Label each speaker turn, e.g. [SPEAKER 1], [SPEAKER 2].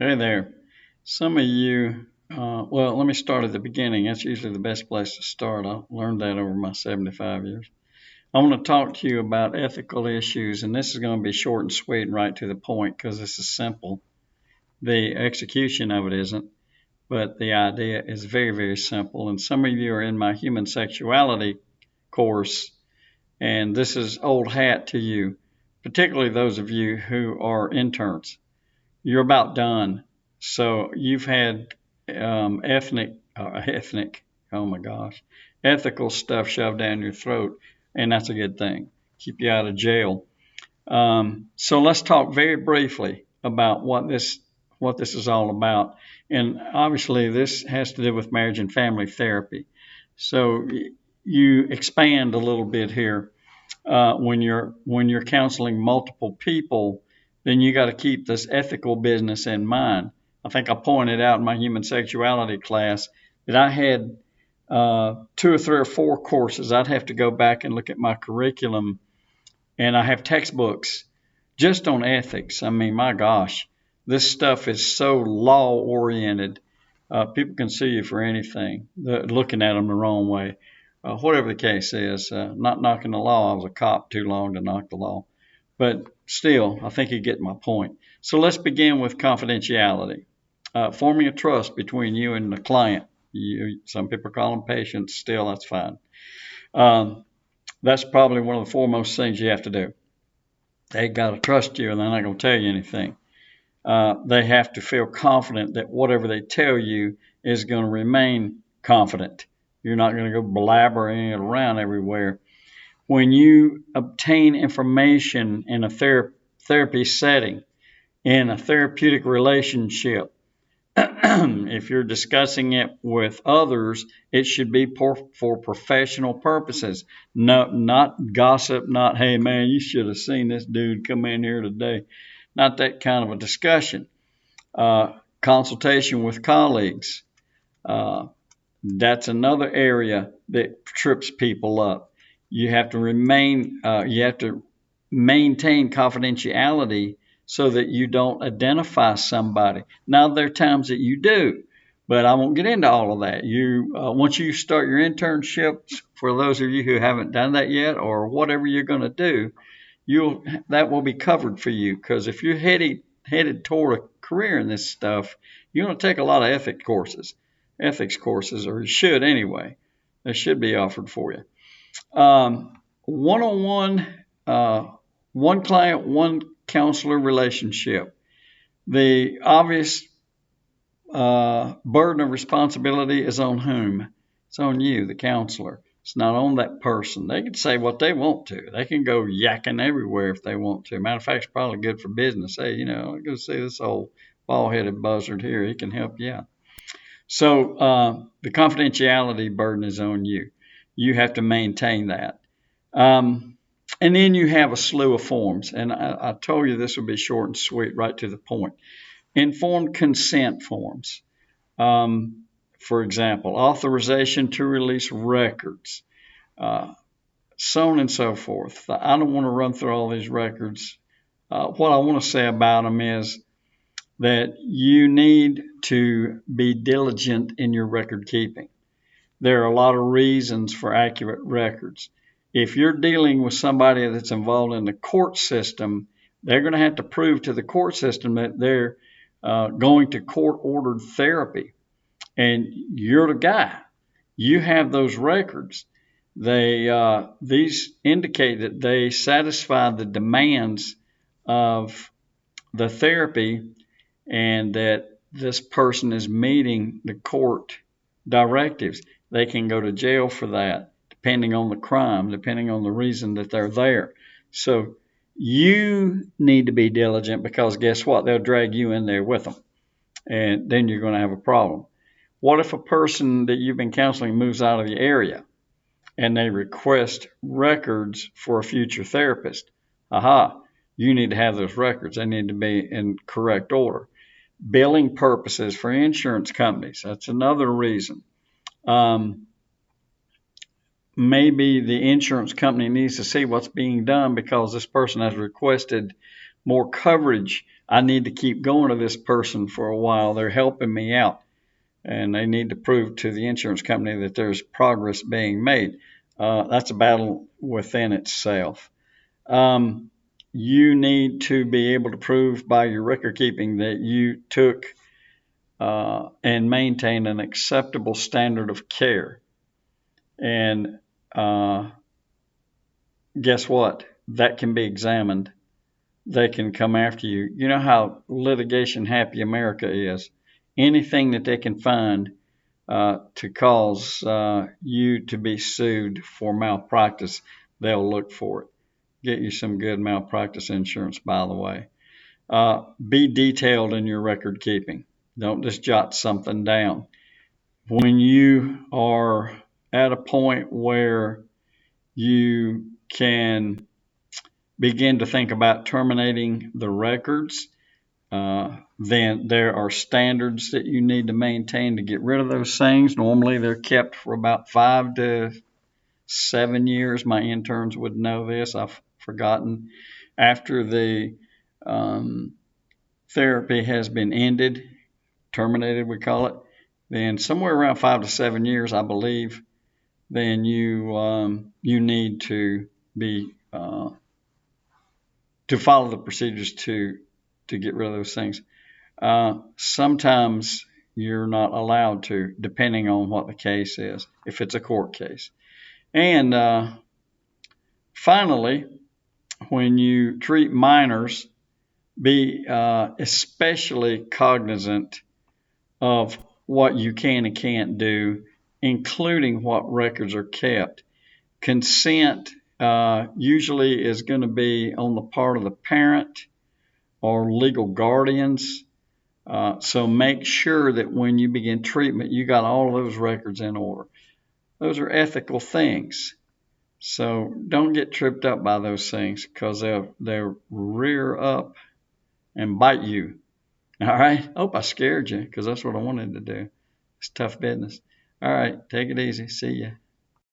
[SPEAKER 1] Hey there. Some of you, well, let me start at the beginning. That's usually the best place to start. I learned that over my 75 years. I want to talk to you about ethical issues, and this is going to be short and sweet and right to the point because this is simple. The execution of it isn't, but the idea is very, very simple. And some of you are in my human sexuality course, and this is old hat to you, particularly those of you who are interns. You're about done. So you've had ethnic, oh my gosh, ethical stuff shoved down your throat, and that's a good thing. Keep you out of jail. So let's talk very briefly about what this is all about. And obviously, this has to do with marriage and family therapy. So you expand a little bit here when you're counseling multiple people, then you got to keep this ethical business in mind. I think I pointed out in my human sexuality class that I had two or three or four courses. I'd have to go back and look at my curriculum, and I have textbooks just on ethics. I mean, my gosh, this stuff is so law oriented. People can sue you for anything, looking at them the wrong way. Whatever the case is, not knocking the law. I was a cop too long to knock the law. But still, I think you get my point. So let's begin with confidentiality. Forming a trust between you and the client. Some people call them patients. Still, that's fine. Um, that's probably one of the foremost things you have to do. They got to trust you, and they're not going to tell you anything. They have to feel confident that whatever they tell you is going to remain confident. You're not going to go blabbering it around everywhere. When you obtain information in a therapy setting, in a therapeutic relationship, if you're discussing it with others, it should be for professional purposes. No, not gossip, not, hey man, you should have seen this dude come in here today. Not that kind of a discussion. Consultation with colleagues. Uh, that's another area that trips people up. You have to maintain confidentiality so that you don't identify somebody. Now, there are times that you do, but I won't get into all of that. Once you start your internships, for those of you who haven't done that yet, or whatever you're going to do, that will be covered for you. Because if you're headed toward a career in this stuff, you're going to take a lot of ethics courses, or you should anyway. They should be offered for you. One-on-one, one client, one counselor relationship. The obvious burden of responsibility is on whom? It's on you, the counselor. It's not on that person. They can say what they want to. They can go yakking everywhere if they want to. Matter of fact, it's probably good for business. Hey, go see this old bald-headed buzzard here. He can help you out. So the confidentiality burden is on you. You have to maintain that. And then you have a slew of forms. And I told you this would be short and sweet, right to the point. Informed consent forms. For example, authorization to release records, so on and so forth. I don't want to run through all these records. What I want to say about them is that you need to be diligent in your record keeping. There are a lot of reasons for accurate records. If you're dealing with somebody that's involved in the court system, they're going to have to prove to the court system that they're going to court-ordered therapy. And you're the guy. You have those records. These indicate that they satisfy the demands of the therapy and that this person is meeting the court directives. They can go to jail for that, depending on the crime, depending on the reason that they're there. So you need to be diligent because guess what? They'll drag you in there with them, and then you're going to have a problem. What if a person that you've been counseling moves out of the area and they request records for a future therapist? Aha, you need to have those records. They need to be in correct order. Billing purposes for insurance companies. That's another reason. Maybe the insurance company needs to see what's being done because this person has requested more coverage. I need to keep going to this person for a while. They're helping me out, and they need to prove to the insurance company that there's progress being made. That's a battle within itself. You need to be able to prove by your record keeping that you took and maintained an acceptable standard of care. And guess what? That can be examined. They can come after you. You know how litigation happy America is. Anything that they can find to cause you to be sued for malpractice, they'll look for it. Get you some good malpractice insurance, by the way. Be detailed in your record keeping. Don't just jot something down. When you are at a point where you can begin to think about terminating the records, then there are standards that you need to maintain to get rid of those things. Normally they're kept for about 5 to 7 years. My interns would know this. I've forgotten. After the therapy has been ended, terminated we call it, then somewhere around 5 to 7 years, I believe, then you need to be to follow the procedures to get rid of those things. Sometimes you're not allowed to, depending on what the case is, if it's a court case. And finally, when you treat minors, be especially cognizant of what you can and can't do, including what records are kept. Consent usually is going to be on the part of the parent or legal guardians. So make sure that when you begin treatment, you got all of those records in order. Those are ethical things. So don't get tripped up by those things, because they'll rear up and bite you. All right. Hope I scared you, because that's what I wanted to do. It's tough business. All right. Take it easy. See ya.